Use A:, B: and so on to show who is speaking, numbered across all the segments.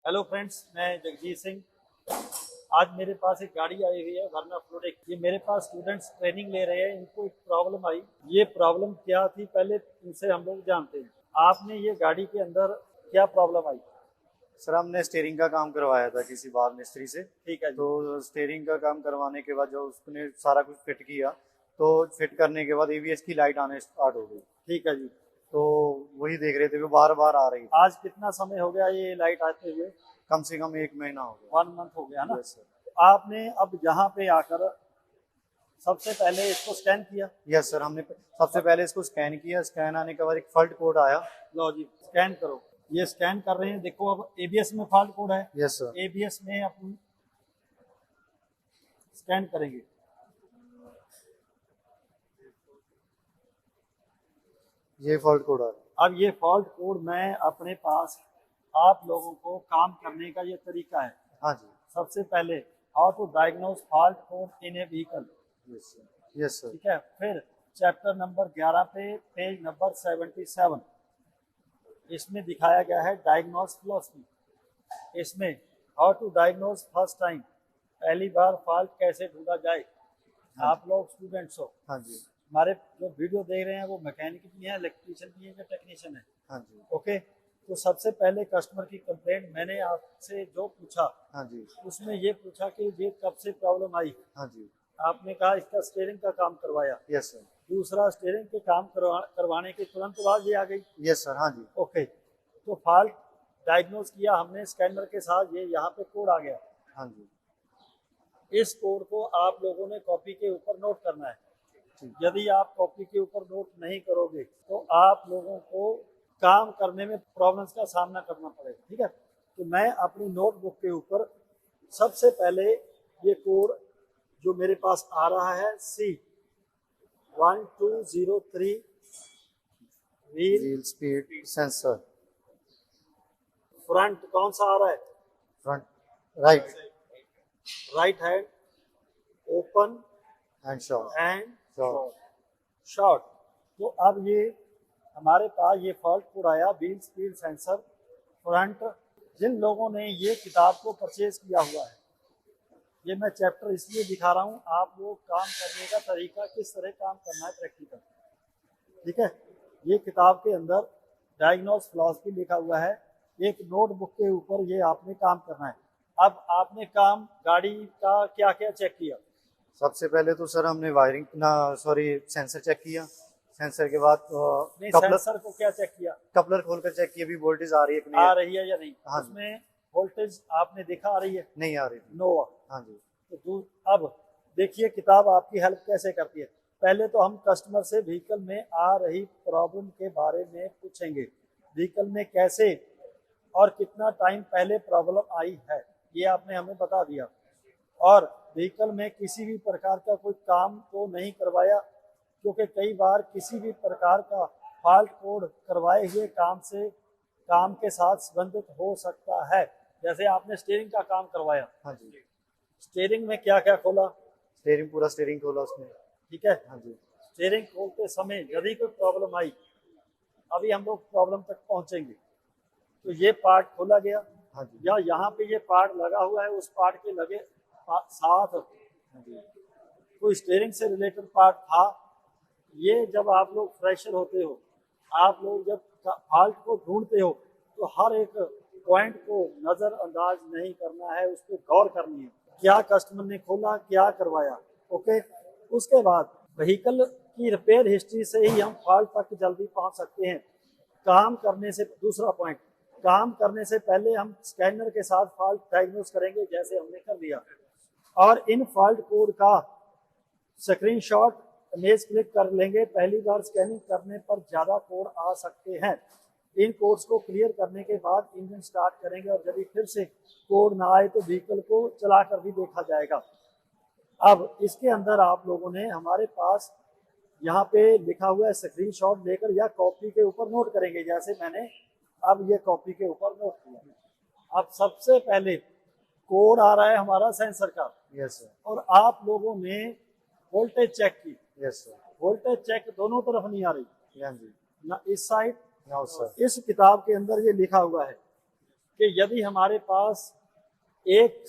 A: Hello friends, मैं जगजीत सिंह। आज मेरे पास एक गाड़ी आई हुई है वर्ना फ्लोडेक। ये मेरे पास स्टूडेंट्स ट्रेनिंग ले रहे हैं। इनको एक प्रॉब्लम आई। ये प्रॉब्लम क्या थी पहले इनसे हम लोग जानते हैं। आपने ये गाड़ी के अंदर क्या प्रॉब्लम आई?
B: सर हमने स्टीयरिंग का काम करवाया था किसी बार मिस्त्री से।
A: ठीक है जी।
B: तो स्टीयरिंग का काम करवाने के बाद जो उसने सारा कुछ फिट किया, तो फिट करने के बाद एबीएस की लाइट आने स्टार्ट हो गई।
A: ठीक है जी।
B: तो वही देख रहे थे, वो बार बार आ रही थी।
A: आज कितना समय हो गया ये लाइट आते हुए?
B: कम से कम 1 महीना हो गया।
A: 1 मंथ हो गया ना?
B: Yes sir.
A: तो आपने अब यहाँ पे आकर सबसे पहले इसको स्कैन किया?
B: यस सर, हमने सबसे पहले इसको स्कैन किया। स्कैन आने के बाद एक फॉल्ट कोड आया।
A: लो जी, स्कैन करो। ये स्कैन कर रहे हैं। देखो अब एबीएस में फॉल्ट कोड है।
B: Yes sir.
A: एबीएस में अपन स्कैन करेंगे।
B: ये फॉल्ट कोड आ रहा
A: अब ये फॉल्ट कोड मैं अपने पास आप लोगों को काम करने का ये तरीका है।
B: है। हाँ जी।
A: सबसे पहले how to diagnose fault code in a vehicle.
B: Yes sir. Yes sir.
A: ठीक है। फिर चैप्टर नंबर 11 पे पेज नंबर 77 इसमें दिखाया गया है डायग्नोज फिलॉसफी। इसमें how to diagnose first time, पहली बार फॉल्ट कैसे ढूंढा जाए। आप लोग स्टूडेंट्स हो।
B: हाँ जी।
A: हमारे जो वीडियो देख रहे हैं वो मैकेनिक भी है, इलेक्ट्रीशियन भी है या टेक्नीशियन है?
B: हाँ जी।
A: ओके। तो सबसे पहले कस्टमर की कंप्लेंट मैंने आपसे जो पूछा,
B: हाँ जी।
A: उसमें ये पूछा कि ये कब से प्रॉब्लम आई।
B: हाँ जी।
A: आपने कहा इसका स्टीयरिंग का काम करवाया।
B: Yes sir.
A: दूसरा, स्टीयरिंग के काम करवाने के तुरंत बाद ये आ गई।
B: Yes sir. हाँ जी।
A: ओके। तो फॉल्ट डायग्नोज किया हमने स्कैनर के साथ। ये यहाँ पे कोड आ गया।
B: हाँ जी।
A: इस कोड को आप लोगों ने कॉपी के ऊपर नोट करना है।
B: ठीक।
A: यदि आप कॉपी के ऊपर नोट नहीं करोगे तो आप लोगों को काम करने में प्रॉब्लम्स का सामना करना पड़ेगा। ठीक है। तो मैं अपनी नोटबुक के ऊपर सबसे पहले ये कोड जो मेरे पास आ रहा है C1203
B: wheel speed sensor.
A: Front कौन सा आ रहा है?
B: Front right
A: right hand open
B: and short.
A: And short. तो अब ये हमारे पास ये फॉल्ट कोड आया, व्हील स्पीड सेंसर फ्रंट। जिन लोगों ने ये किताब को परचेज किया हुआ है, ये मैं चैप्टर इसलिए दिखा रहा हूँ आप लोग काम करने का तरीका किस तरह काम करना है प्रैक्टिकल। ठीक है। ये किताब के अंदर डायग्नोज फिलॉसफी लिखा हुआ है। एक नोटबुक के ऊपर ये आपने काम करना है। अब आपने काम गाड़ी का क्या क्या चेक किया?
B: सबसे पहले तो सर हमने वायरिंग ना सॉरी सेंसर चेक किया। सेंसर के बाद
A: नहीं,
B: कपलर
A: सेंसर को क्या चेक किया?
B: कपलर खोलकर चेक किया भी वोल्टेज आ रही है कि नहीं
A: आ रही है या नहीं।
B: हाँ जी।
A: उसमें वोल्टेज आपने देखा आ रही है?
B: नहीं आ रही थी।
A: नो।
B: हाँ जी।
A: तो अब देखिए किताब आपकी हेल्प कैसे करती है। पहले तो हम कस्टमर से व्हीकल में आ रही प्रॉब्लम के बारे में पूछेंगे। व्हीकल में कैसे और कितना टाइम पहले प्रॉब्लम आई है ये आपने हमें बता दिया। और व्हीकल में किसी भी प्रकार का कोई काम तो नहीं करवाया, क्योंकि कई बार किसी भी प्रकार का फॉल्ट कोड करवाए हुए काम के साथ संबंधित हो सकता है। जैसे आपने स्टीयरिंग का काम करवाया।
B: हाँ जी।
A: स्टीयरिंग में क्या क्या खोला?
B: स्टीयरिंग पूरा स्टीयरिंग खोला उसने।
A: ठीक है।
B: हाँ जी।
A: स्टीयरिंग खोलते समय यदि कोई प्रॉब्लम आई, अभी हम लोग प्रॉब्लम तक पहुंचेंगे, तो ये पार्ट खोला गया।
B: हाँ जी।
A: या यहाँ पे ये पार्ट लगा हुआ है, उस पार्ट के लगे साथ
B: हाँ जी।
A: कोई स्टीयरिंग से रिलेटेड पार्ट था। ये जब आप लोग फ्रेशर होते हो, आप लोग जब फॉल्ट को ढूंढते हो, तो हर एक पॉइंट को नजरअंदाज नहीं करना है, उस पर गौर करनी है। क्या कस्टमर ने खोला, क्या करवाया। ओके। उसके बाद व्हीकल की रिपेयर हिस्ट्री से ही हम फॉल्ट तक जल्दी पहुंच सकते हैं। काम करने से दूसरा पॉइंट, काम करने से पहले हम स्कैनर के साथ फॉल्ट डायग्नोज करेंगे जैसे हमने कर दिया। और इन फॉल्ट कोड का स्क्रीनशॉट इमेज क्लिक कर लेंगे। पहली बार स्कैनिंग करने पर ज़्यादा कोड आ सकते हैं। इन कोड्स को क्लियर करने के बाद इंजन स्टार्ट करेंगे और यदि फिर से कोड ना आए तो व्हीकल को चलाकर भी देखा जाएगा। अब इसके अंदर आप लोगों ने हमारे पास यहाँ पे लिखा हुआ है, स्क्रीनशॉट लेकर या कॉपी के ऊपर नोट करेंगे जैसे मैंने अब ये कॉपी के ऊपर नोट किया। अब सबसे पहले कोड आ रहा है हमारा सेंसर का।
B: Yes sir.
A: और आप लोगों ने वोल्टेज चेक की।
B: Yes sir.
A: वोल्टेज चेक दोनों तरफ नहीं आ रही,
B: हाँ जी।
A: ना इस साइड।
B: No sir.
A: इस किताब के अंदर ये लिखा हुआ है कि यदि हमारे पास एक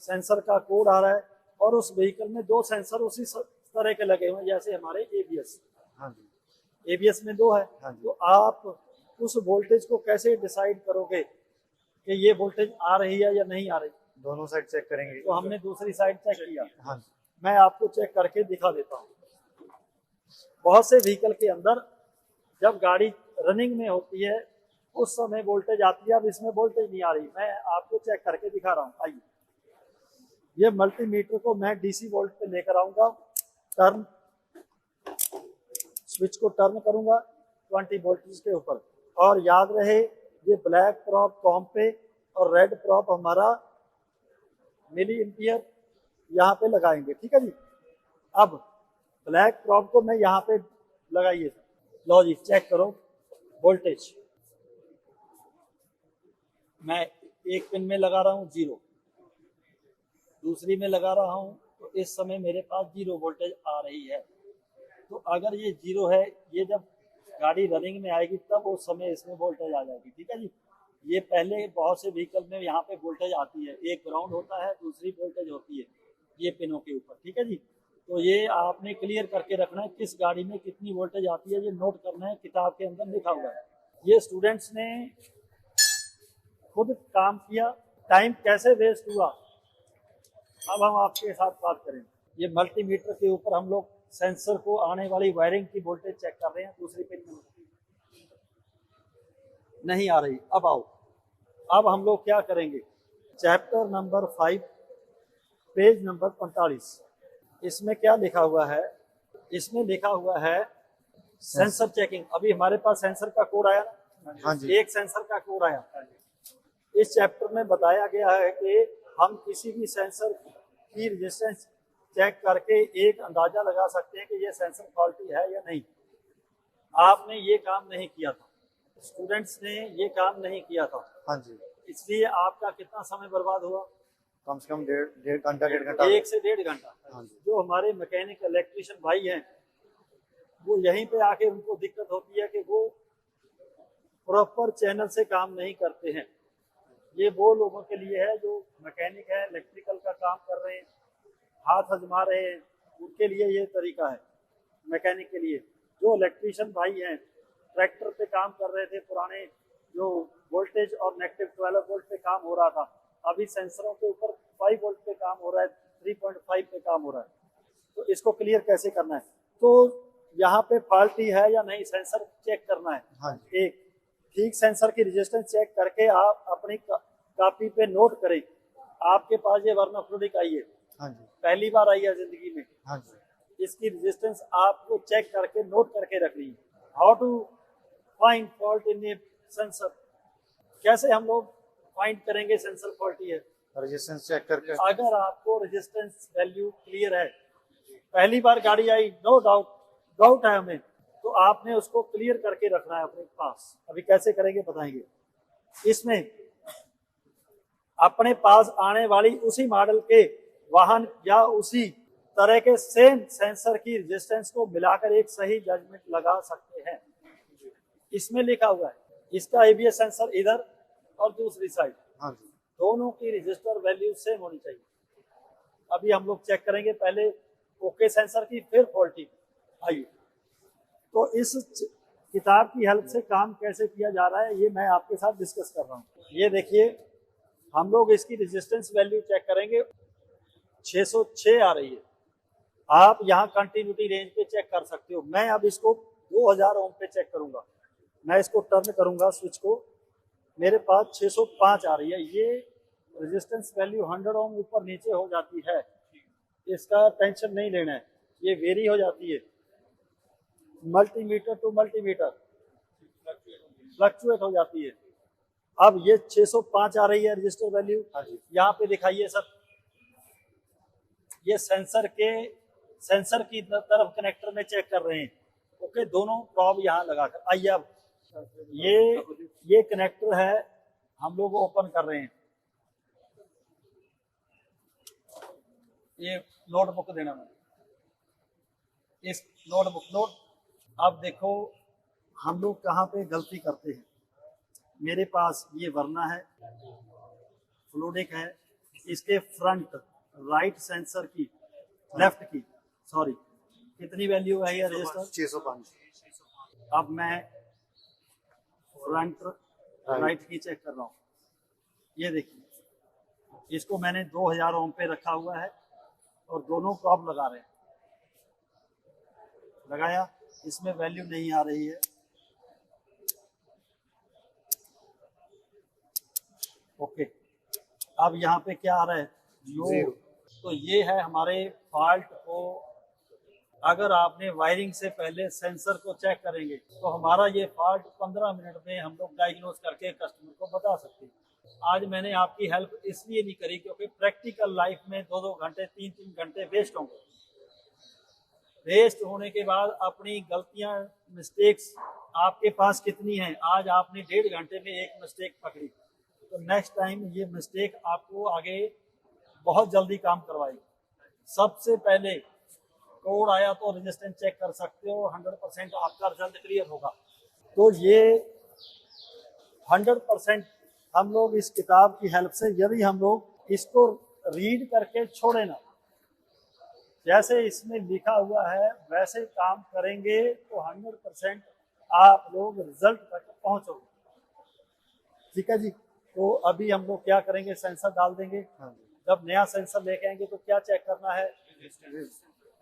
A: सेंसर का कोड आ रहा है और उस व्हीकल में दो सेंसर उसी तरह के लगे हुए हैं, जैसे हमारे एबीएस,
B: हाँ जी,
A: एबीएस में दो है,
B: हाँ जी।
A: तो आप उस वोल्टेज को कैसे डिसाइड करोगे कि ये वोल्टेज आ रही है या नहीं आ रही?
B: दोनों साइड चेक करेंगे।
A: तो हमने दूसरी साइड चेक किया।
B: हाँ जी,
A: मैं आपको चेक करके दिखा देता हूँ। बहुत से व्हीकल के अंदर जब गाड़ी रनिंग में होती है उस समय वोल्टेज आती है, अब इसमें वोल्टेज नहीं आ रही। मैं आपको चेक करके दिखा रहा हूँ। आइए, ये मल्टीमीटर को मैं डीसी वोल्ट पे लेकर आऊंगा, टर्न स्विच को टर्न करूंगा 20 वोल्टेज के ऊपर, और याद रहे ये ब्लैक प्रॉप कॉम पे और रेड प्रॉप हमारा मिली एम्पियर यहाँ पे लगाएंगे। ठीक है जी। अब ब्लैक प्रॉप को मैं यहाँ पे लगाइए, लो जी चेक करो वोल्टेज। मैं एक पिन में लगा रहा हूँ 0, दूसरी में लगा रहा हूँ, तो इस समय मेरे पास 0 वोल्टेज आ रही है। तो अगर ये 0 है, ये जब गाड़ी रनिंग में आएगी तब उस समय इसमें वोल्टेज आ जाएगी। ठीक है जी। ये पहले बहुत से व्हीकल में यहाँ पे वोल्टेज आती है, एक ग्राउंड होता है, दूसरी वोल्टेज होती है ये पिनों के ऊपर। ठीक है जी। तो ये आपने क्लियर करके रखना है किस गाड़ी में कितनी वोल्टेज आती है, ये नोट करना है, किताब के अंदर लिखा हुआ है। ये स्टूडेंट्स ने खुद काम किया, टाइम कैसे वेस्ट हुआ अब हम आपके साथ बात करें। ये मल्टीमीटर के ऊपर हम लोग सेंसर को आने वाली वायरिंग की वोल्टेज चेक कर रहे हैं, दूसरी पिन में नहीं आ रही। अब आओ, अब हम लोग क्या करेंगे, चैप्टर नंबर 5 पेज नंबर 45, इसमें क्या लिखा हुआ है? इसमें लिखा हुआ है सेंसर चेकिंग। अभी हमारे पास सेंसर का कोड आया ना,
B: हाँ जी।
A: एक सेंसर का कोड आया। इस चैप्टर में बताया गया है कि हम किसी भी सेंसर की रेजिस्टेंस चेक करके एक अंदाजा लगा सकते हैं कि ये सेंसर फॉल्टी है या नहीं। आपने ये काम नहीं किया था, स्टूडेंट्स ने ये काम नहीं किया था।
B: हाँ जी,
A: इसलिए आपका कितना समय बर्बाद हुआ?
B: कम से कम डेढ़ घंटा
A: 1 से 1.5 घंटा।
B: हाँ जी।
A: जो हमारे मैकेनिक इलेक्ट्रिशियन भाई हैं वो यहीं पे आके उनको दिक्कत होती है कि वो प्रॉपर चैनल से काम नहीं करते हैं। ये वो लोगों के लिए है जो मैकेनिक है, इलेक्ट्रिकल का काम कर रहे हैं, हाथ आजमा रहे हैं, उनके लिए ये तरीका है। मैकेनिक के लिए, जो इलेक्ट्रिशियन भाई हैं, ट्रैक्टर पे काम कर रहे थे पुराने, जो वोल्टेज और नेगेटिव 12 वोल्ट पे काम हो रहा था, अभी सेंसरों के ऊपर 5 वोल्ट पे काम हो रहा है, 3.5 पे काम हो रहा है। तो इसको क्लियर कैसे करना है? तो यहाँ पे फॉल्टी है या नहीं सेंसर चेक करना है।
B: हाँ जी।
A: एक ठीक सेंसर की रेजिस्टेंस चेक करके आप अपनी कॉपी पे नोट करें। आपके पास ये वर्नाक्यूलिक आई है,
B: हाँ जी,
A: पहली बार आई है जिंदगी में,
B: हाँ जी,
A: इसकी रेजिस्टेंस आपको चेक करके नोट करके रखनी है। How to find fault in a sensor? कैसे हम लोग फाइंड करेंगे सेंसर फॉल्टी है?
B: रेजिस्टेंस चेक करके।
A: अगर आपको रेजिस्टेंस वैल्यू क्लियर है, पहली बार गाड़ी आई, नो डाउट है हमें, तो आपने उसको क्लियर करके रखना है अपने पास। अभी कैसे करेंगे बताएंगे। इसमें अपने पास आने वाली उसी मॉडल के वाहन या उसी तरह के सेम सेंसर की रेजिस्टेंस को मिलाकर एक सही जजमेंट लगा सकते हैं। इसमें लिखा हुआ है इसका एबीएस सेंसर इधर और दूसरी साइड,
B: हाँ जी,
A: दोनों की रजिस्टर वैल्यू सेम होनी चाहिए। अभी हम लोग चेक करेंगे पहले ओके सेंसर की, फिर फॉल्टी। आइए, तो इस किताब की हेल्प से काम कैसे किया जा रहा है ये मैं आपके साथ डिस्कस कर रहा हूँ। ये देखिए, हम लोग इसकी रेजिस्टेंस वैल्यू चेक करेंगे, 606 आ रही है। आप यहाँ कंटिन्यूटी रेंज पे चेक कर सकते हो। मैं अब इसको 2000 ओम पे चेक करूंगा। मैं इसको टर्न करूंगा स्विच को, मेरे पास 605 आ रही है। ये रेजिस्टेंस वैल्यू 100 ओम ऊपर नीचे हो जाती है, इसका टेंशन नहीं लेना है, ये वेरी हो जाती है। मल्टीमीटर टू मल्टीमीटर फ्लक्चुएट हो जाती है। अब ये 605 आ रही है रजिस्टर वैल्यू,
B: हाँ जी,
A: यहाँ पे दिखाइए सर। ये सेंसर की तरफ कनेक्टर में चेक कर रहे हैं। ओके, दोनों प्रॉब यहाँ लगाकर। आइए, अब ये कनेक्टर है, हम लोग ओपन कर रहे हैं। ये नोटबुक देना मैं, इस नोटबुक नोट। अब देखो हम लोग कहाँ पे गलती करते हैं। मेरे पास ये वरना है, फ्लूडिक है, इसके फ्रंट राइट सेंसर की, लेफ्ट की सॉरी, कितनी वैल्यू है ये रजिस्टर?
B: 605।
A: अब मैं फ्रंट राइट की चेक कर रहा हूँ। ये देखिए, इसको मैंने 2000 ओम पे रखा हुआ है और दोनों प्रॉब लगा रहे हैं। लगाया, इसमें वैल्यू नहीं आ रही है। ओके, अब यहाँ पे क्या आ रहा है?
B: Zero।
A: तो ये है हमारे फॉल्ट को, अगर आपने वायरिंग से पहले सेंसर को चेक करेंगे तो हमारा ये फॉल्ट 15 मिनट में हम लोग डायग्नोज करके कस्टमर को बता सकते हैं। आज मैंने आपकी हेल्प इसलिए नहीं करी क्योंकि प्रैक्टिकल लाइफ में 2-2 घंटे 3-3 घंटे वेस्ट होंगे। वेस्ट होने के बाद अपनी गलतियां, मिस्टेक्स आपके पास कितनी हैं? आज आपने 1.5 घंटे में एक मिस्टेक पकड़ी, तो नेक्स्ट टाइम ये मिस्टेक आपको आगे बहुत जल्दी काम करवाएगी। सबसे पहले कोड आया तो रेजिस्टेंस चेक कर सकते हो, 100% आपका रिजल्ट क्लियर होगा। तो ये 100% हम लोग इस किताब की हेल्प से, यदि हम लोग इसको रीड करके छोड़े ना, जैसे इसमें लिखा हुआ है वैसे काम करेंगे तो 100% आप लोग रिजल्ट तक पहुंचोगे। ठीक है जी। तो अभी हम लोग क्या करेंगे, सेंसर डाल देंगे।
B: हाँ
A: जब नया सेंसर लेके आएंगे तो क्या चेक करना है?
B: जी।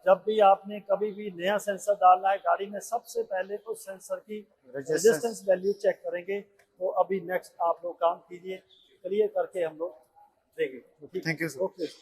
A: जब भी आपने कभी भी नया सेंसर डालना है गाड़ी में, सबसे पहले तो सेंसर की रेजिस्टेंस वैल्यू चेक करेंगे। तो अभी नेक्स्ट आप लोग काम कीजिए, क्लियर करके हम लोग देंगे।
B: Thank you sir.
A: ओके।